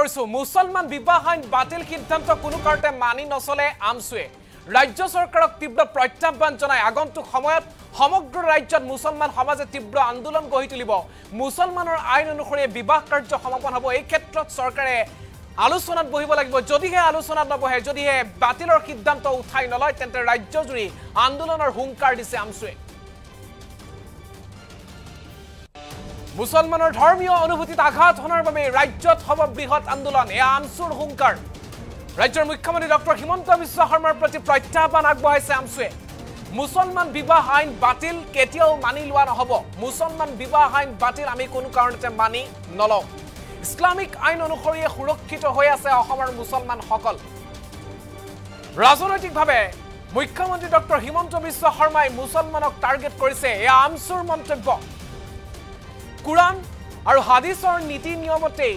কৰিছো মুছলমান বিবাহ আইন বাতিল সিদ্ধান্ত কোনো কাৰণতে মানি নচলে আমছুৱে ৰাজ্য চৰকাৰক তীব্ৰ প্ৰত্যাহ্বান জনাই আগন্তুক সময়ত সমগ্ৰ ৰাজ্যত মুছলমান সমাজে তীব্ৰ আন্দোলন গঢ়ি তুলিব মুছলমানৰ আইন অনুসৰি বিবাহ কাৰ্য সমাপন হ'ব এই ক্ষেত্ৰত চৰকাৰে আলোচনাত বহিব লাগিব যদিহে আলোচনাত নবহে যদিহে বাতিলৰ সিদ্ধান্ত উঠাই নলয় তেন্তে ৰাজ্যজুৰি আন্দোলনৰ হুংকাৰ দিছে আমছুৱে মুছলমানৰ ধৰ্মীয় অনুভূতিত আঘাত হনাৰ বাবে ৰাজ্যত হ'ব বৃহৎ আন্দোলন এয়া আমছুৰ হুংকাৰ ৰাজ্যৰ মুখ্যমন্ত্ৰী ডক্টৰ হিমন্ত বিশ্ব শৰ্মাৰ প্ৰতি প্ৰত্যাহ্বান আগবঢ়াইছে আমছুৱে মুছলমান বিবাহ আইন বাতিল কেতিয়াও মানি লোৱা নহ'ব মুছলমান বিবাহ আইন বাতিল আমি কোনো কাৰণতে মানি নলওঁ ইছলামিক আইন অনুসৰি সুৰক্ষিত হৈ আছে অসমৰ মুছলমানসকল ৰাজনৈতিকভাৱে মুখ্যমন্ত্ৰী ডক্টৰ হিমন্ত বিশ্ব শৰ্মাই মুছলমানক টাৰ্গেট কৰিছে এয়া আমছুৰ মন্তব্য কুৰান আৰু হাদিছৰ নীতি নিয়মতেই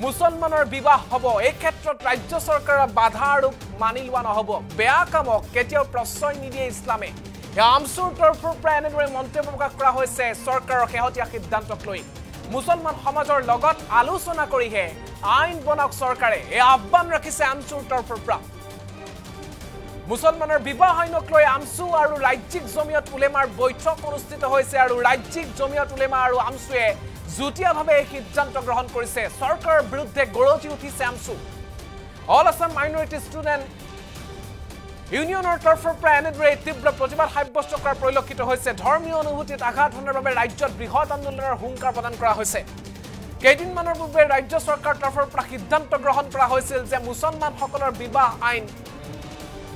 মুছলমানৰ বিবাহ হ'ব এই ক্ষেত্ৰত ৰাজ্য চৰকাৰৰ বাধা আৰু মানি লোৱা নহ'ব বেয়া কামক কেতিয়াও প্ৰশ্ৰয় নিদিয়ে ইছলামে আমছুৰ তৰফৰ পৰা এনেদৰে মন্তব্য প্ৰকাশ কৰা হৈছে চৰকাৰৰ শেহতীয়া সিদ্ধান্তক লৈ মুছলমান সমাজৰ লগত আলোচনা কৰিহে আইন বনাওক চৰকাৰে এই আহ্বান ৰাখিছে আমছুৰ তৰফৰ পৰা মুছলমানৰ বিবাহ আইনক লৈ আমছু আৰু ৰাজ্যিক জমিয়ত উলেমাৰ বৈঠক অনুষ্ঠিত হৈছে আৰু ৰাজ্যিক জমিয়ত উলেমা আৰু আমছুৱে যুটীয়াভাৱে এই সিদ্ধান্ত গ্ৰহণ কৰিছে চৰকাৰৰ বিৰুদ্ধে গৰজি উঠিছে AAMSU all Assam minority student ইউনিয়নৰ তৰফৰ পৰা এনেদৰে তীব্ৰ প্ৰতিবাদ সাব্যস্ত কৰা পৰিলক্ষিত হৈছে ধৰ্মীয় অনুভূতিত আঘাত হনাৰ বাবে ৰাজ্যত বৃহৎ আন্দোলনৰ হুংকাৰ প্ৰদান কৰা হৈছে কেইদিনমানৰ পূৰ্বে ৰাজ্য চৰকাৰৰ তৰফৰ পৰা সিদ্ধান্ত গ্ৰহণ কৰা হৈছিল যে মুছলমানসকলৰ বিবাহ আইন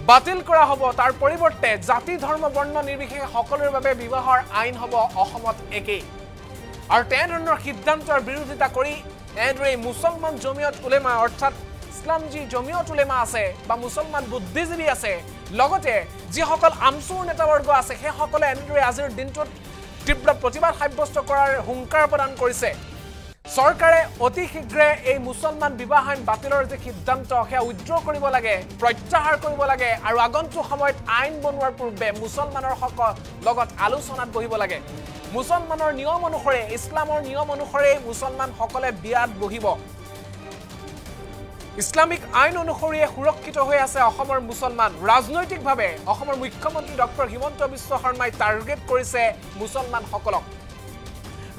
বাতিল কৰা হ'ব তাৰ পৰিৱৰ্তে জাতি ধৰ্ম বৰ্ণ নিৰ্বিশেষে সকলোৰে বাবে বিবাহৰ আইন হ'ব অসমত একেই আৰু তেনেধৰণৰ সিদ্ধান্তৰ বিৰোধিতা কৰি এনেদৰে মুছলমান জমিয়ত উলেমা অৰ্থাৎ ইছলামজী জমিয়ত উলেমা আছে বা মুছলমান বুদ্ধিজীৱী আছে লগতে যিসকল আমছুৰ নেতাবৰ্গ আছে সেইসকলে এনেদৰে আজিৰ দিনটোত তীব্ৰ প্ৰতিবাদ সাব্যস্ত কৰাৰ হুংকাৰ প্ৰদান কৰিছে চৰকাৰে অতি শীঘ্ৰে এই মুছলমান বিবাহ আইন বাতিলৰ যে সিদ্ধান্ত সেয়া উইথড্ৰ কৰিব লাগে প্ৰত্যাহাৰ কৰিব লাগে আৰু আগন্তুক সময়ত আইন বনোৱাৰ পূৰ্বে মুছলমানৰ লগত আলোচনাত বহিব লাগে মুছলমানৰ নিয়ম অনুসৰি ইছলামৰ নিয়ম অনুসৰি মুছলমানসকলে বিয়াত বহিব ইছলামিক আইন অনুসৰি সুৰক্ষিত হৈ আছে অসমৰ মুছলমান ৰাজনৈতিকভাৱে অসমৰ মুখ্যমন্ত্ৰী ডক্টৰ হিমন্ত বিশ্ব শৰ্মাই টাৰ্গেট কৰিছে মুছলমানসকলক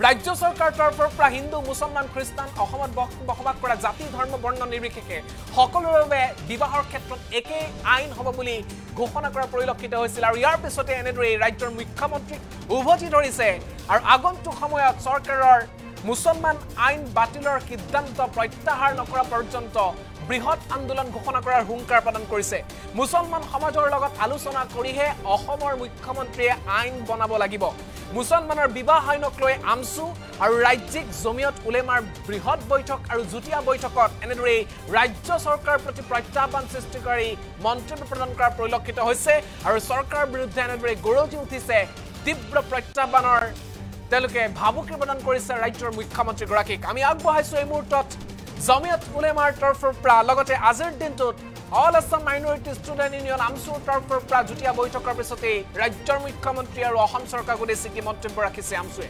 ৰাজ্য চৰকাৰৰ তৰফৰ পৰা হিন্দু মুছলমান খ্ৰীষ্টান অসমত বসবাস কৰা জাতি ধৰ্ম বৰ্ণ নিৰ্বিশেষে সকলোৰে বাবে বিবাহৰ ক্ষেত্ৰত একেই আইন হ'ব বুলি ঘোষণা কৰা পৰিলক্ষিত হৈছিল আৰু ইয়াৰ পিছতে এনেদৰে ৰাজ্যৰ মুখ্যমন্ত্ৰীক উভতি ধৰিছে আৰু আগন্তুক সময়ত চৰকাৰৰ মুছলমান আইন বাতিলৰ সিদ্ধান্ত প্ৰত্যাহাৰ নকৰা পৰ্যন্ত বৃহৎ আন্দোলন ঘোষণা কৰাৰ হুংকাৰ প্ৰদান কৰিছে মুছলমান সমাজৰ লগত আলোচনা কৰিহে অসমৰ মুখ্যমন্ত্ৰীয়ে আইন বনাব লাগিব মুছলমানৰ বিবাহ আইনক লৈ আমছু আৰু ৰাজ্যিক জমিয়ত উলেমাৰ বৃহৎ বৈঠক আৰু যুটীয়া বৈঠকত এনেদৰে ৰাজ্য চৰকাৰৰ প্ৰতি প্ৰত্যাহ্বান সৃষ্টিকাৰী মন্তব্য প্ৰদান কৰা পৰিলক্ষিত হৈছে আৰু চৰকাৰৰ বিৰুদ্ধে এনেদৰে গৰজি উঠিছে তীব্ৰ প্ৰত্যাহ্বানৰ তেওঁলোকে ভাবুকি প্ৰদান কৰিছে ৰাজ্যৰ মুখ্যমন্ত্ৰীগৰাকীক আমি আগবঢ়াইছো এই মুহূৰ্তত জমিয়ত উলেমাৰ তৰফৰ পৰা লগতে আজিৰ দিনটোত all Assam minority student union AAMSU তৰফৰ পৰা যুটীয়া বৈঠকৰ পিছতেই ৰাজ্যৰ মুখ্যমন্ত্ৰী আৰু অসম চৰকাৰক উদ্দেশ্যি কি মন্তব্য ৰাখিছে আমছুৱে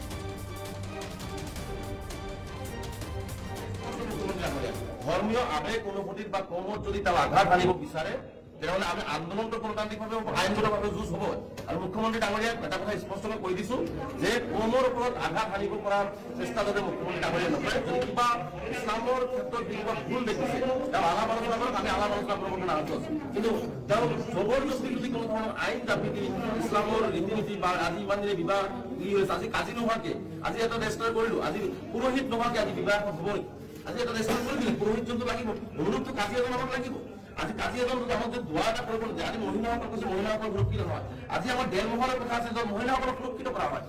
ধৰ্মীয় আবেগ অনুভূতিত বা কৰ্মত যদি তাৰ আঘাত আনিব বিচাৰে তেতিয়াহ'লে আমি আন্দোলনটো গণতান্ত্ৰিকভাৱে আইনগতভাৱে যুঁজ হ'ব আৰু মুখ্যমন্ত্ৰী ডাঙৰীয়াক এটা কথা স্পষ্টকৈ কৈ দিছো যে কৰ্মৰ ওপৰত আঘাত আনিব পৰাৰ চেষ্টা যাতে মুখ্যমন্ত্ৰী ডাঙৰীয়াই নকৰে যদি কিবা ইছলামৰ ক্ষেত্ৰত কিবা ভুল দেখিছে তেওঁ আলাপ আলোচনা কৰক আমি আলাপ আলোচনা কৰিবলৈ নাৰাজু আছো কিন্তু তেওঁ জবৰদস্তি যদি কোনো ধৰণৰ আইন জাপি ইছলামৰ ৰীতি নীতি বা আজি ইমান দিনে বিবাহ কি হৈছে আজি কাজি নোহোৱাকে আজি এটা ৰেজিষ্টাৰ কৰিলো আজি পুৰোহিত নোহোৱাকে আজি বিবাহ হ'ব আজি এটা ৰেজিষ্টাৰ কৰি দিলে পুৰোহিত যোনটো লাগিব অনুৰূপটো কাজি এজন আমাক লাগিব আজি কাজি এজন আমাক যে দোৱা এটা কৰিব লাগে আজি মহিলাসকল কৈছে মহিলাসকল সুৰক্ষিত নহয় আজি আমাৰ ডেলমহলৰ কথা আছে যে মহিলাসকলক সুৰক্ষিত কৰা হয়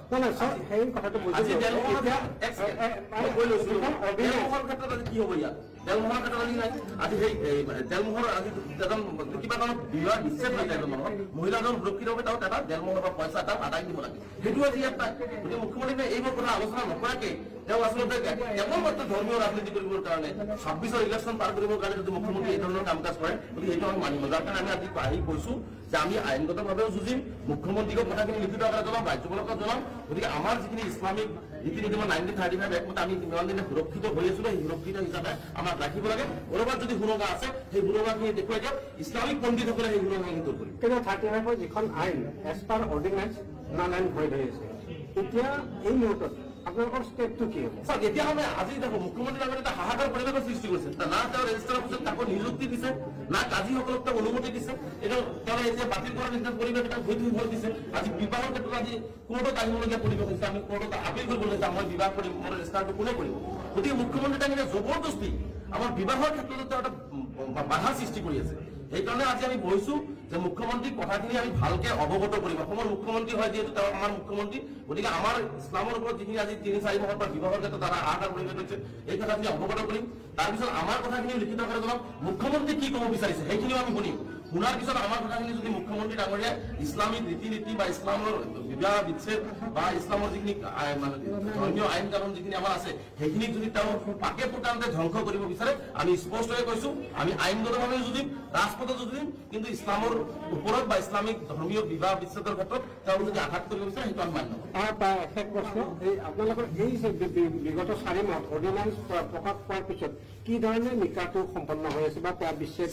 সেই কথাটো আজি ডেলমহলৰ ক্ষেত্ৰত আজি কি হ'ব ইয়াত ডেলমহলৰ ক্ষেত্ৰত আজি নাই আজি সেই ডেলমহৰ আজি এজন কিবা কাৰণত বিবাহ নিশ্চয় হৈ যায় মানুহৰ মহিলাজন সুৰক্ষিত হবে তাত এটা ডেলমহৰ পৰা পইচা এটা আদায় দিব লাগে সেইটো আজি ইয়াত নাই গতিকে মুখ্যমন্ত্ৰীয়ে এইবোৰ কথা আলোচনা নকৰাকে তেওঁ আসলে কেৱলমাত্ৰ ধৰ্মীয় ৰাজনীতি কৰিবৰ কাৰণে 26ৰ ইলেকশ্যন পাৰ কৰিবৰ কাৰণে যদি মুখ্যমন্ত্ৰী এই ধৰণৰ কাম কাজ কৰে গতিকে সেইটো আমি মানিব যাৰ কাৰণে আমি আজি আহি কৈছো যে আমি আইনগতভাৱেও যুঁজিম মুখ্যমন্ত্ৰীক কথাখিনি লিখিত আকাৰে জনাম ৰাজ্যপালকক জনাম গতিকে আমাৰ যিখিনি ইছলামিক ৰীতি নীতি 1935 একমতে আমি ইমান দিনে সুৰক্ষিত হৈ আছিলো সেই সুৰক্ষিত হিচাপে আমাক ৰাখিব লাগে কৰবাত যদি সুৰঙা আছে সেই সুৰঙাখিনি দেখুৱাই দিয়ক ইছলামিক পণ্ডিতসকলে সেই সুৰঙাখিনি দূৰ কৰিব কিন্তু 35 যিখন আইন এজ পাৰ অৰ্ডিনেন্স নালাইন হৈ আছে এতিয়া এই মুহূৰ্তত আপোনালোকৰ ষ্টেপটো কি হ'ব স্যাৰ এতিয়া আমি আজি দেখো মুখ্যমন্ত্ৰী আগত এটা হাহাকাৰ পৰিৱেশৰ সৃষ্টি কৰিছে না তেওঁ ৰেজিষ্টাৰ অফিচত তাকো নিযুক্তি দিছে না কাজীসকলক তেওঁ অনুমতি দিছে এইটো তেওঁ এতিয়া বাতিল কৰাৰ নিচিনা পৰিৱেশ এটা হৈ দিছে আজি বিবাহৰ ক্ষেত্ৰত আজি কোৰ্টত আহিবলগীয়া পৰিৱেশ হৈছে আমি কোৰ্টত আপিল কৰিবলৈ যাম মই বিবাহ কৰিম মোৰ ৰেজিষ্টাৰটো কোনে কৰিব গতিকে মুখ্যমন্ত্ৰী ডাঙৰীয়া জবৰদস্তি আমাৰ বিবাহৰ ক্ষেত্ৰত তেওঁ এটা বাধা সৃষ্টি কৰি আছে সেইকাৰণে আজি আমি বহিছো যে মুখ্যমন্ত্ৰীক কথাখিনি আমি ভালকে অৱগত কৰিম অসমৰ মুখ্যমন্ত্ৰী হয় যিহেতু তেওঁ আমাৰ মুখ্যমন্ত্ৰী গতিকে আমাৰ ইছলামৰ ওপৰত যিখিনি আজি 3-4 মাহৰ পৰা বিবাহৰ ক্ষেত্ৰত দ্বাৰা আহাৰ পৰিৱেশ হৈছে এই কথাখিনি অৱগত কৰিম তাৰপিছত আমাৰ কথাখিনি লিখিত আকাৰে জনাম মুখ্যমন্ত্ৰী কি ক'ব বিচাৰিছে সেইখিনিও আমি শুনিম শুনাৰ পিছত আমাৰ কথাখিনি যদি মুখ্যমন্ত্ৰী ডাঙৰীয়া ইছলামিক ৰীতি নীতি বা ইছলামৰ বিবাহ বিচ্ছেদ বা ইছলামৰ যিখিনি মানে ধৰ্মীয় আইন কানুন যিখিনি আমাৰ আছে সেইখিনিক যদি তেওঁ পাকে পুটানতে ধ্বংস কৰিব বিচাৰে আমি স্পষ্টকৈ কৈছো আমি আইনগতভাৱে যুঁজিম ৰাজপথত যুঁজিম কিন্তু ইছলামৰ ওপৰত বা ইছলামিক ধৰ্মীয় বিবাহ বিচ্ছেদৰ ক্ষেত্ৰত তেওঁ যদি আঘাত কৰিব বিচাৰে সেইটো আমি মান্য শেষ প্ৰশ্ন এই আপোনালোকৰ এই যে বিগত 4 মাহত অৰ্ডিনেন্স প্ৰকাশ পোৱাৰ পিছত কি ধৰণে নিকাহটো সম্পন্ন হৈ আছে বা বিচ্ছেদ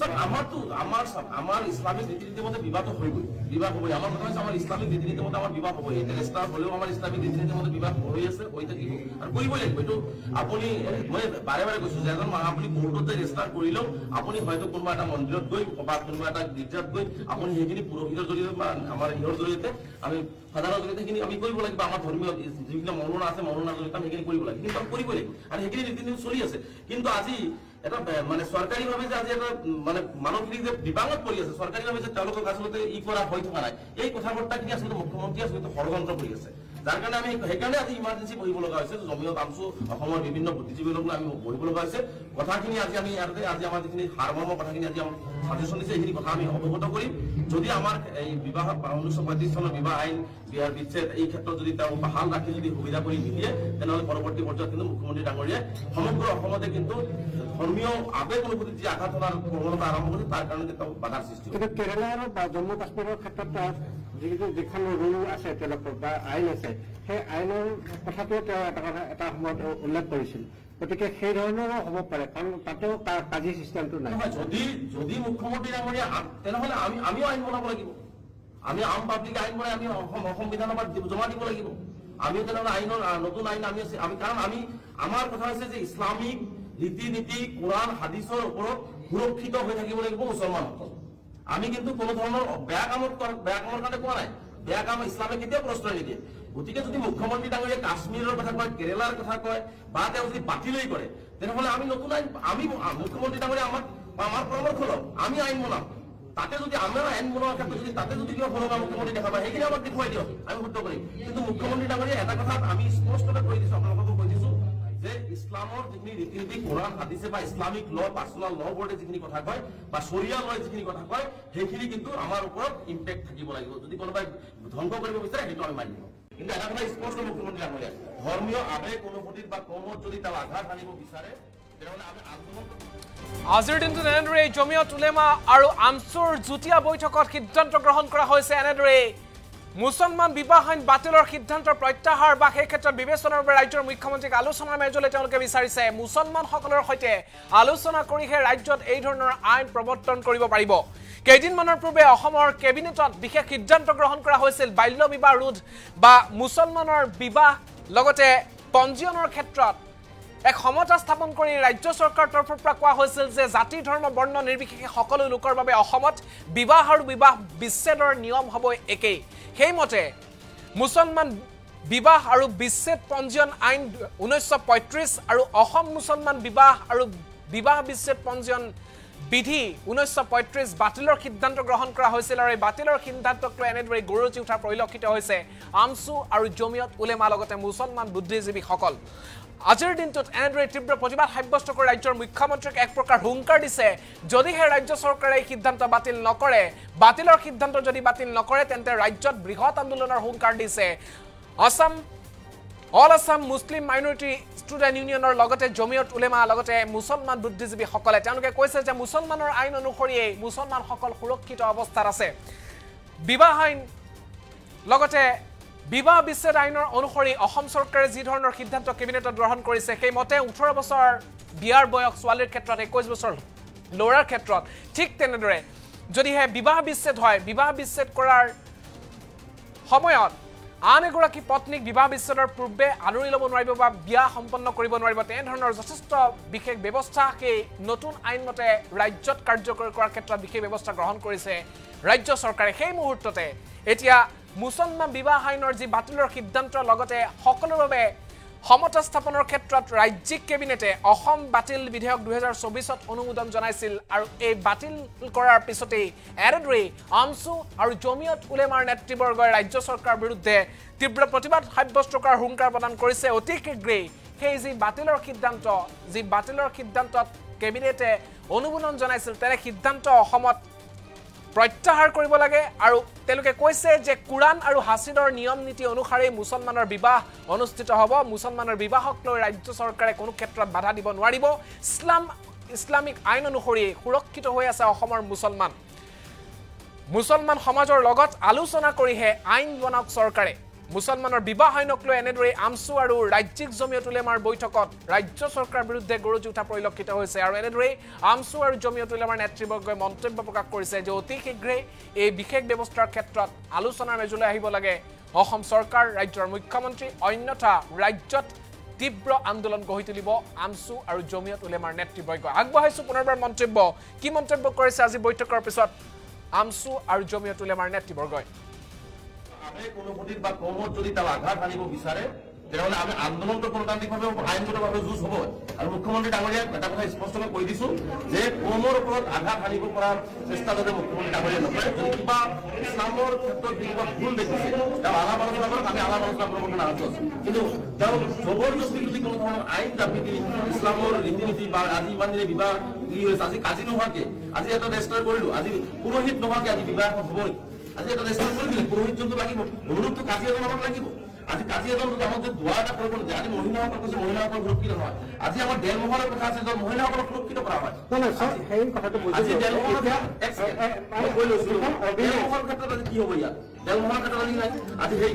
আমাৰ ইছলামিক ৰীতি নীতি মতে বিবাহটো হৈ গৈ বিবাহ হ'বই আমাৰ কথা হৈছে আমাৰ ইছলামিক ৰীতি নীতি মতে আমাৰ বিবাহ হ'বই এতিয়া ৰেজিষ্টাৰ হ'লেও আমাৰ ইছলামিক ৰীতি নীতি মতে বিবাহ হৈ আছে হৈ থাকিব আৰু কৰিবই লাগিব এইটো আপুনি মই বাৰে বাৰে কৈছো যে এজন আপুনি কোৰ্টতে ৰেজিষ্টাৰ কৰিলেও আপুনি হয়তো কোনোবা এটা মন্দিৰত গৈ বা কোনোবা এটা গীৰ্জাত গৈ আপুনি সেইখিনি পুৰোহিতৰ জৰিয়তে বা আমাৰ ইহৰ জৰিয়তে আমি সাধাৰণ জৰিয়তে সেইখিনি আমি কৰিব লাগিব আমাৰ ধৰ্মীয় যিবিলাক মৌলনা আছে মৌলনাৰ জৰিয়তে আমি সেইখিনি কৰিব লাগিব কিন্তু আমি কৰিবই লাগিব আৰু সেইখিনি ৰীতি নীতি চলি আছে কিন্তু আজি এটা মানে চৰকাৰীভাৱে যে আজি এটা মানে মানুহখিনি যে বিবাদত পৰি আছে চৰকাৰীভাৱে যে তেওঁলোকক আচলতে ই কৰা হৈ থকা নাই এই কথা বাৰ্তাখিনি আচলতে মুখ্যমন্ত্ৰী আচলতে ষড়যন্ত্ৰ কৰি আছে যাৰ কাৰণে আমি সেইকাৰণে আজি ইমাৰ্জেঞ্চি বহিব লগা হৈছে জমিয়ত আমছু অসমৰ বিভিন্ন বুদ্ধিজীৱীক লৈ আমি বহিব লগা হৈছে কথাখিনি আজি আমি ইয়াতে আজি আমাৰ যিখিনি সাৰমৰ্ম কথাখিনি আজি আমাৰ সাজেশ্যন দিছে এইখিনি কথা আমি অৱগত কৰিম যদি আমাৰ এই বিবাহ 1935 চনৰ বিবাহ আইন বিয়াৰ বিচ্ছেদ এই ক্ষেত্ৰত যদি তেওঁ বাহাল ৰাখি যদি সুবিধা কৰি নিদিয়ে তেনেহ'লে পৰৱৰ্তী পৰ্যায়ত কিন্তু মুখ্যমন্ত্ৰী ডাঙৰীয়াই সমগ্ৰ অসমতে কিন্তু ধৰ্মীয় আবেগ অনুভূতিত যি আঘাত হোৱাৰ প্ৰৱণতা আৰম্ভ কৰিছে তাৰ কাৰণে তেওঁ বাধাৰ সৃষ্টি কিন্তু কেৰালা আৰু জম্মু কাশ্মীৰৰ ক্ষেত্ৰত যিখন ৰুল আছে তেওঁলোকৰ বা আইন আছে সেই আইনৰ কথাটো তেওঁ এটা সময়ত উল্লেখ কৰিছিল গতিকে সেই ধৰণৰো হ'ব পাৰে কাৰণ তাতেও কাজি চিষ্টেমটো নাই যদি মুখ্যমন্ত্ৰী ডাঙৰীয়া তেনেহ'লে আমিও আইন বনাব লাগিব আমি আম পাব্লিক আইন বনাই আমি অসম বিধানসভাত জমা দিব লাগিব আমিও তেনেহ'লে আইনৰ নতুন আইন আমি কাৰণ আমি আমাৰ কথা হৈছে যে ইছলামিক ৰীতি নীতি কোৰআন হাদিছৰ ওপৰত সুৰক্ষিত হৈ থাকিব লাগিব মুছলমানসকল আমি কিন্তু কোনো ধৰণৰ বেয়া কামৰ কাৰণে কোৱা নাই বেয়া কাম ইছলামে কেতিয়াও প্ৰশ্ৰয় নিদিয়ে গতিকে যদি মুখ্যমন্ত্ৰী ডাঙৰীয়াই কাশ্মীৰৰ কথা কয় কেৰেলাৰ কথা কয় বা তেওঁ যদি বাতিলেই কৰে তেনেহ'লে আমি নতুন আইন আমি মুখ্যমন্ত্ৰী ডাঙৰীয়া আমাৰ পৰামৰ্শ লওক আমি আইন বনাম তাতে যদি আমাৰ আইন বনোৱাৰ ক্ষেত্ৰত যদি তাতে যদি কিবা সলনা মুখ্যমন্ত্ৰী দেখা পায় সেইখিনি আমাক দেখুৱাই দিয়ক আমি শুদ্ধ কৰিম কিন্তু মুখ্যমন্ত্ৰী ডাঙৰীয়া এটা কথা আমি স্পষ্টকৈ কৈ দিছো আপোনালোককো কৈ দিছো যে ইছলামৰ যিখিনি ৰীতি নীতি কোৰআন হাদিছে বা ইছলামিক ল পাৰ্চনেল ল বোৰ্ডে যিখিনি কথা কয় বা শৰিয়া লয় যিখিনি কথা কয় সেইখিনি কিন্তু আমাৰ ওপৰত ইম্পেক্ট থাকিব লাগিব যদি কোনোবাই ধ্বংস কৰিব বিচাৰে সেইটো আমি মানি লওঁ কিন্তু এটা কথা স্পষ্ট মুখ্যমন্ত্ৰী ডাঙৰীয়া ধৰ্মীয় আবেগ অনুভূতিত বা কৰ্মত যদি তেওঁ আঘাত আনিব বিচাৰে তেনেহ'লে আমি আন্দোলন আজিৰ দিনটোত এনেদৰে জমিয়ত উলেমা আৰু আমছুৰ যুটীয়া বৈঠকত সিদ্ধান্ত গ্ৰহণ কৰা হৈছে এনেদৰে মুছলমান বিবাহ আইন বাতিলৰ সিদ্ধান্তৰ প্ৰত্যাহাৰ বা সেই ক্ষেত্ৰত বিবেচনাৰ বাবে ৰাজ্যৰ মুখ্যমন্ত্ৰীক আলোচনাৰ মেজলৈ তেওঁলোকে বিচাৰিছে মুছলমানসকলৰ সৈতে আলোচনা কৰিহে ৰাজ্যত এই ধৰণৰ আইন প্ৰৱৰ্তন কৰিব পাৰিব কেইদিনমানৰ পূৰ্বে অসমৰ কেবিনেটত বিশেষ সিদ্ধান্ত গ্ৰহণ কৰা হৈছিল বাল্য বিবাহ ৰোধ বা মুছলমানৰ বিবাহ লগতে পঞ্জীয়নৰ ক্ষেত্ৰত এক সমতা স্থাপন কৰি ৰাজ্য চৰকাৰৰ তৰফৰ পৰা কোৱা হৈছিল যে জাতি ধৰ্ম বৰ্ণ নিৰ্বিশেষে সকলো লোকৰ বাবে অসমত বিবাহ আৰু বিবাহ বিচ্ছেদৰ নিয়ম হ'ব একেই সেইমতে মুছলমান বিবাহ আৰু বিচ্ছেদ পঞ্জীয়ন আইন 1935 আৰু অসম মুছলমান বিবাহ আৰু বিবাহ বিচ্ছেদ পঞ্জীয়ন বিধি 1935 বাতিলৰ সিদ্ধান্ত গ্ৰহণ কৰা হৈছিল আৰু এই বাতিলৰ সিদ্ধান্তক লৈ এনেদৰে গৌৰৱী উঠা পৰিলক্ষিত হৈছে আমছু আৰু জমিয়ত উলেমা লগতে মুছলমান বুদ্ধিজীৱীসকল আজিৰ দিনটোত এনেদৰে তীব্ৰ প্ৰতিবাদ সাব্যস্ত কৰি ৰাজ্যৰ মুখ্যমন্ত্ৰীক এক প্ৰকাৰ হুংকাৰ দিছে যদিহে ৰাজ্য চৰকাৰে এই সিদ্ধান্ত বাতিল নকৰে বাতিলৰ সিদ্ধান্ত যদি বাতিল নকৰে তেন্তে ৰাজ্যত বৃহৎ আন্দোলনৰ হুংকাৰ দিছে আসাম অল আছাম মুছলিম মাইনৰিটি ষ্টুডেণ্ট ইউনিয়নৰ লগতে জমিয়ত উলেমা লগতে মুছলমান বুদ্ধিজীৱীসকলে তেওঁলোকে কৈছে যে মুছলমানৰ আইন অনুসৰিয়ে মুছলমানসকল সুৰক্ষিত অৱস্থাত আছে বিবাহ আইন লগতে বিবাহ বিচ্ছেদ আইনৰ অনুসৰি অসম চৰকাৰে যি ধৰণৰ সিদ্ধান্ত কেবিনেটত গ্ৰহণ কৰিছে সেই মতে 18 বছৰ বিয়াৰ বয়স ছোৱালীৰ ক্ষেত্ৰত 21 বছৰ ল'ৰাৰ ক্ষেত্ৰত ঠিক তেনেদৰে যদিহে বিবাহ বিচ্ছেদ হয় বিবাহ বিচ্ছেদ কৰাৰ সময়ত আন এগৰাকী পত্নীক বিবাহ বিচ্ছেদৰ পূৰ্বে আদৰি ল'ব নোৱাৰিব বা বিয়া সম্পন্ন কৰিব নোৱাৰিব তেনেধৰণৰ যথেষ্ট বিশেষ ব্যৱস্থা সেই নতুন আইনমতে ৰাজ্যত কাৰ্যকৰী কৰাৰ ক্ষেত্ৰত বিশেষ ব্যৱস্থা গ্ৰহণ কৰিছে ৰাজ্য চৰকাৰে সেই মুহূৰ্ততে এতিয়া মুছলমান বিবাহ আইনৰ যি বাতিলৰ সিদ্ধান্ত লগতে সকলোৰ বাবে সমতা স্থাপনৰ ক্ষেত্ৰত ৰাজ্যিক কেবিনেটে অসম বাতিল বিধেয়ক 2024ত অনুমোদন জনাইছিল আৰু এই বাতিল কৰাৰ পিছতেই এৰেডৰি আমছু আৰু জমিয়ত উলেমাৰ নেতৃবৰ্গই ৰাজ্য চৰকাৰৰ বিৰুদ্ধে তীব্ৰ প্ৰতিবাদ সাব্যস্ত কৰাৰ হুংকাৰ প্ৰদান কৰিছে অতি শীঘ্ৰেই সেই যি বাতিলৰ সিদ্ধান্তত কেবিনেটে অনুমোদন জনাইছিল তেনে সিদ্ধান্ত অসমত প্ৰত্যাহাৰ কৰিব লাগে আৰু তেওঁলোকে কৈছে যে কুৰান আৰু হাছিদৰ নিয়ম নীতি অনুসাৰে মুছলমানৰ বিবাহ অনুষ্ঠিত হ'ব মুছলমানৰ বিবাহক লৈ ৰাজ্য চৰকাৰে কোনো ক্ষেত্ৰত বাধা দিব নোৱাৰিব ইছলামিক আইন অনুসৰি সুৰক্ষিত হৈ আছে অসমৰ মুছলমান সমাজৰ লগত আলোচনা কৰিহে আইন বনাওক চৰকাৰে মুছলমানৰ বিবাহ আইনক লৈ এনেদৰে আমছু আৰু ৰাজ্যিক জমিয়ত উলেমাৰ বৈঠকত ৰাজ্য চৰকাৰৰ বিৰুদ্ধে গৰজি উঠা পৰিলক্ষিত হৈছে আৰু এনেদৰে আমছু আৰু জমিয়ত উলেমাৰ নেতৃবৰ্গই মন্তব্য প্ৰকাশ কৰিছে যে অতি শীঘ্ৰেই এই বিশেষ ব্যৱস্থাৰ ক্ষেত্ৰত আলোচনাৰ মেজলৈ আহিব লাগে অসম চৰকাৰ ৰাজ্যৰ মুখ্যমন্ত্ৰী অন্যথা ৰাজ্যত তীব্ৰ আন্দোলন গঢ়ি তুলিব আমছু আৰু জমিয়ত উলেমাৰ নেতৃবৰ্গ আগবঢ়াইছো পুনৰবাৰ মন্তব্য কি মন্তব্য কৰিছে আজি বৈঠকৰ পিছত আমছু আৰু জমিয়ত উলেমাৰ নেতৃবৰ্গই কোনো ভোটিত বা কমত যদি তাৰ আঘাত আনিব বিচাৰে তেতিয়াহ'লে আমি আন্দোলনটো গণতান্ত্ৰিকভাৱে আইনগতভাৱে যুঁজ হ'ব আৰু মুখ্যমন্ত্ৰী ডাঙৰীয়াক এটা কথা স্পষ্টকৈ কৈ দিছো যে কমৰ ওপৰত আঘাত আনিব পৰাৰ চেষ্টা যাতে মুখ্যমন্ত্ৰী ডাঙৰীয়াই নকৰে যদি কিবা ইছলামৰ ক্ষেত্ৰত কিবা ভুল দেখিছে তেওঁ আলাপ আলোচনা কৰক আমি আলাপ আলোচনা কৰিবলৈ নাৰাজ আছো কিন্তু তেওঁ জবৰদস্তি যদি কোনো ধৰণৰ আইন জাপি ইছলামৰ ৰীতি নীতি বা আজি ইমান দিনে বিবাহ কি হৈছে আজি কাজি নোহোৱাকে আজি এটা ৰেজিষ্টাৰ কৰিলো আজি পুৰোহিত নোহোৱাকে আজি বিবাহ হ'বই আজি এটা ৰেজিষ্টাৰ কৰি দিলে পুৰোহিত জন্তু লাগিব অনুৰূপটো কাজি এজন আমাক লাগিব আজি কাজি এজন আমাক যে দোৱা এটা কৰিব লাগে আজি মহিলাসকল কৈছে মহিলাসকল সুৰক্ষিত নহয় আজি আমাৰ ডেলমহলৰ কথা আছে যে মহিলাসকলক সুৰক্ষিত কৰা হয় সেই কথাটো আজি ডেলমহলৰ ক্ষেত্ৰত আজি কি হ'ব ইয়াত ডেলমহলৰ ক্ষেত্ৰত আজি নাই আজি সেই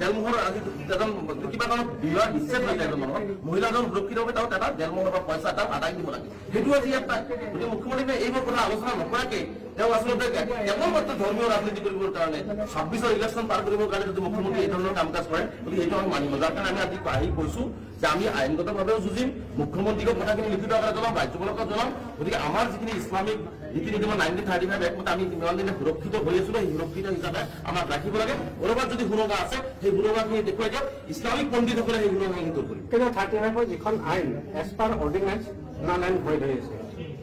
ডেলমহৰ আজি এজন কিবা কাৰণত বিবাহ বিচ্ছেদ হৈ যায় এজন মানুহৰ মহিলাজন সুৰক্ষিত হ'ব তেওঁ এটা ডেলমহলৰ পৰা পইচা এটা আদায় দিব লাগে সেইটো আজি ইয়াত নাই গতিকে মুখ্যমন্ত্ৰীয়ে এইবোৰ কথা আলোচনা নকৰাকে তেওঁ আচলতে কেৱল মাত্ৰ ধৰ্মীয় ৰাজনীতি কৰিবৰ কাৰণে 26ৰ ইলেকশ্যন পাৰ কৰিবৰ কাৰণে যদি মুখ্যমন্ত্ৰী এই ধৰণৰ কাম কাজ কৰে গতিকে সেইটো আমি মানিব যাৰ কাৰণে আমি আজি আহি কৈছো যে আমি আইনগতভাৱেও যুঁজিম মুখ্যমন্ত্ৰীক কথাখিনি লিখিত আকাৰে জনাম ৰাজ্যপালক জনাম গতিকে আমাৰ যিখিনি ইছলামিক ৰীতি নীতি 1935 একমতে আমি ইমান দিনে সুৰক্ষিত হৈ আছো সেই সুৰক্ষিত হিচাপে আমাক ৰাখিব লাগে কৰবাত যদি সুৰঙা আছে সেই সুৰঙাখিনি দেখুৱাই দিয়ক ইছলামিক পণ্ডিতসকলে সেই সুৰঙাখিনি দূৰ কৰিব কিন্তু 35 যিখন আইন এজ পাৰ অৰ্ডিনেন্স নালাইন হৈ আছে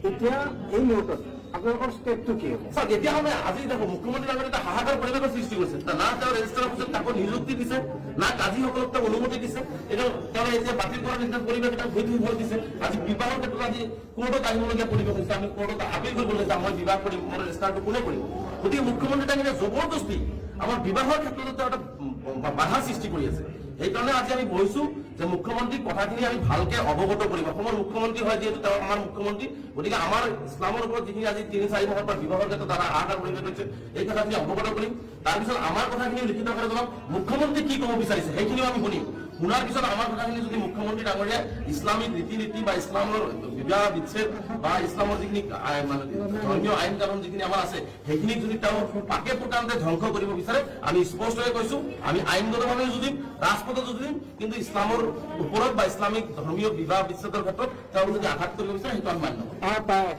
এতিয়া এই মুহূৰ্তত আপোনালোকৰ ষ্টেপটো কি হ'ব স্যাৰ এতিয়া আমি আজি দেখো মুখ্যমন্ত্ৰী ডাঙৰীয়াই এটা হাহাকাৰ পৰিৱেশৰ সৃষ্টি কৰিছে না তেওঁ ৰেজিষ্টাৰৰ পিছত তাকো নিযুক্তি দিছে না কাজীসকলক তেওঁ অনুমতি দিছে এটা তেওঁ এতিয়া বাতিল কৰাৰ নিচিনা পৰিৱেশ এটা হৈ দিছে আজি বিবাহৰ ক্ষেত্ৰত আজি কোৰ্টত আহিবলগীয়া পৰিৱেশ হৈছে আমি কোৰ্টত আপিল কৰিবলৈ যাম মই বিবাহ কৰিম মোৰ ৰেজিষ্টাৰটো কোনে কৰিব গতিকে মুখ্যমন্ত্ৰী ডাঙৰীয়াই জবৰদস্তি আমাৰ বিবাহৰ ক্ষেত্ৰত তেওঁ এটা বাধা সৃষ্টি কৰি আছে সেইকাৰণে আজি আমি বহিছো যে মুখ্যমন্ত্ৰী কথাখিনি আমি ভালকে অৱগত কৰিম অসমৰ মুখ্যমন্ত্ৰী হয় যিহেতু তেওঁ আমাৰ মুখ্যমন্ত্ৰী গতিকে আমাৰ ইছলামৰ ওপৰত যিখিনি আজি 3-4 মাহৰ পৰা বিবাহৰ ক্ষেত্ৰত দ্বাৰা আঘাত পৰিৱেশ হৈছে এই কথাখিনি অৱগত কৰিম তাৰপিছত আমাৰ কথাখিনি লিখিত আকাৰে জনাম মুখ্যমন্ত্ৰী কি ক'ব বিচাৰিছে সেইখিনিও আমি শুনিম শুনাৰ পিছত আমাৰ কথাখিনি যদি মুখ্যমন্ত্ৰী ডাঙৰীয়াই ইছলামিক ৰীতি নীতি বা ইছলামৰ বিবাহ বিচ্ছেদ বা ইছলামৰ যিখিনি মানে ধৰ্মীয় আইন কানুন যিখিনি আমাৰ আছে সেইখিনি যদি তেওঁ পাকে পোটানতে ধ্বংস কৰিব বিচাৰে আমি স্পষ্টকৈ কৈছো আমি আইনগতভাৱে যুঁজিম ৰাজপথত যুঁজিম কিন্তু ইছলামৰ ওপৰত বা ইছলামিক ধৰ্মীয় বিবাহ বিচ্ছেদৰ ক্ষেত্ৰত তেওঁ যদি আঘাত কৰিব বিচাৰে সেইটো আমি মান্য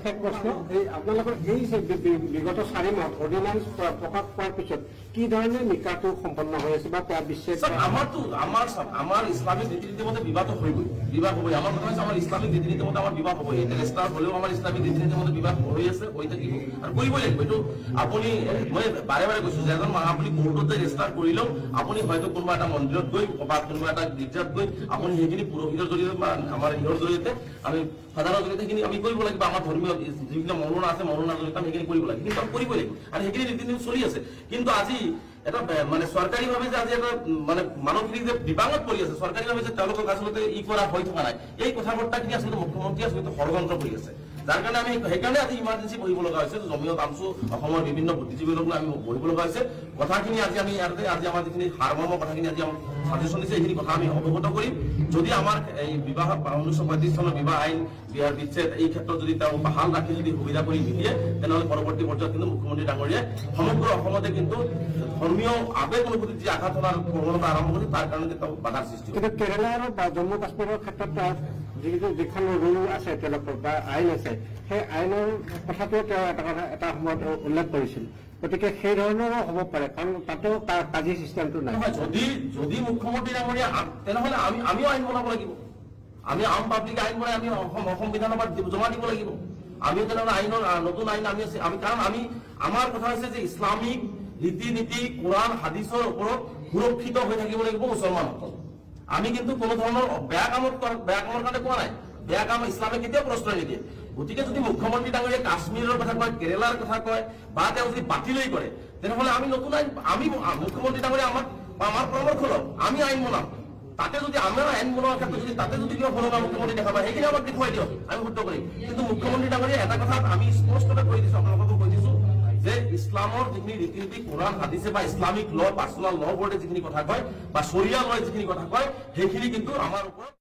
শেষ প্ৰশ্ন এই আপোনালোকৰ এই বিগত 4 মাহত অৰ্ডিনেন্স প্ৰকাশ পোৱাৰ পিছত কি ধৰণে নিকাহটো সম্পন্ন হৈ আছে বা বিচ্ছেদ আমাৰ ইছলামিক ৰীতি নীতি মতে বিবাহটো হবই বিবাহ হবই আমাৰ কথা হৈছে আমাৰ ইছলামিক ৰীতি নীতি মতে আমাৰ বিবাহ হবই এটা ৰেজিষ্টাৰ হ'লেও আমাৰ ইছলামিক ৰীতি নীতি মতে বিবাহ হৈ আছে হৈ থাকিব আৰু কৰিবই লাগিব এইটো আপুনি মই বাৰে বাৰে কৈছো যে এজন মানুহ আপুনি কোৰ্টত ৰেজিষ্টাৰ কৰিলেও আপুনি হয়তো কোনোবা এটা মন্দিৰত গৈ বা কোনোবা এটা গীৰ্জাত গৈ আপুনি সেইখিনি পুৰোহিতৰ জৰিয়তে বা আমাৰ ইহৰ জৰিয়তে আমি সাধাৰণ জৰিয়তে সেইখিনি আমি কৰিব লাগিব আমাৰ ধৰ্মীয় যিবিলাক মৌলনা আছে মৌলনাৰ জৰিয়তে আমি সেইখিনি কৰিব লাগিব কিন্তু আমি কৰিবই লাগিব আৰু সেইখিনি ৰীতি নীতি চলি আছে কিন্তু আজি এটা মানে চৰকাৰীভাৱে যে আজি এটা মানে মানুহখিনি যে বিবাদত পৰি আছে চৰকাৰীভাৱে যে তেওঁলোকক আচলতে ই কৰা হৈ থকা নাই এই কথা বাৰ্তাখিনি আচলতে মুখ্যমন্ত্ৰী আচলতে ষড়যন্ত্ৰ কৰি আছে যাৰ কাৰণে আমি সেইকাৰণে আজি ইমাৰ্জেঞ্চি বহিব লগা হৈছে জমিয়ত আমছু অসমৰ বিভিন্ন বুদ্ধিজীৱীৰ লগত আমি বহিব লগা হৈছে কথাখিনি আজি আমি ইয়াতে আজি আমাৰ যিখিনি সাৰমৰ্ম কথাখিনি আজি সাজেশ্যন দিছে এইখিনি কথা আমি অৱগত কৰিম যদি আমাৰ এই বিবাহ 1935 চনৰ বিবাহ আইন বিয়াৰ বিচ্ছেদ এই ক্ষেত্ৰত যদি তেওঁ বাহাল ৰাখি যদি সুবিধা কৰি নিদিয়ে তেনেহ'লে পৰৱৰ্তী পৰ্যায়ত কিন্তু মুখ্যমন্ত্ৰী ডাঙৰীয়াই সমগ্ৰ অসমতে কিন্তু ধৰ্মীয় আবেগ অনুভূতি যি আঘাত হোৱাৰ প্ৰৱণতা আৰম্ভ কৰিছে তাৰ কাৰণে তেওঁ বাধাৰ সৃষ্টি কিন্তু কেৰালা আৰু জম্মু কাশ্মীৰৰ ক্ষেত্ৰত যিখন ৰুল আছে তেওঁলোকৰ বা আইন আছে সেই আইনৰ কথাটো তেওঁ এটা সময়ত উল্লেখ কৰিছিল গতিকে সেই ধৰণৰো হ'ব পাৰে কাৰণ তাতেও কাজি চিষ্টেমটো নাই যদি মুখ্যমন্ত্ৰী ডাঙৰীয়া তেনেহ'লে আমিও আইন বনাব লাগিব আমি আম পাব্লিক আইন বনাই আমি সংবিধানত জমা দিব লাগিব আমিও তেনেহ'লে আইনৰ নতুন আইন আমি কাৰণ আমি আমাৰ কথা হৈছে যে ইছলামিক ৰীতি নীতি কোৰআন হাদিছৰ ওপৰত সুৰক্ষিত হৈ থাকিব লাগিব মুছলমানসকল আমি কিন্তু কোনো ধৰণৰ বেয়া কামৰ কাৰণে কোৱা নাই বেয়া কাম ইছলামে কেতিয়াও প্ৰশ্ৰয় নিদিয়ে গতিকে যদি মুখ্যমন্ত্ৰী ডাঙৰীয়াই কাশ্মীৰৰ কথা কয় কেৰেলাৰ কথা কয় বা তেওঁ যদি বাতিলেই কৰে তেনেহ'লে আমি নতুন আইন আমি মুখ্যমন্ত্ৰী ডাঙৰীয়া আমাৰ পৰামৰ্শ লওক আমি আইন বনাম তাতে যদি আমাৰ আইন বনোৱাৰ ক্ষেত্ৰত যদি তাতে যদি কিবা ভুল মুখ্যমন্ত্ৰী দেখা পায় সেইখিনি আমাক দেখুৱাই দিয়ক আমি শুদ্ধ কৰিম কিন্তু মুখ্যমন্ত্ৰী ডাঙৰীয়া এটা কথা আমি স্পষ্টকৈ কৈ দিছোঁ আপোনালোককো কৈ দিছোঁ যে ইছলামৰ যিখিনি ৰীতি নীতি কোৰআন হাদিছে বা ইছলামিক ল পাৰ্চনেল ল বোৰ্ডে যিখিনি কথা কয় বা শৰিয়া লয় যিখিনি কথা কয় সেইখিনি কিন্তু আমাৰ ওপৰত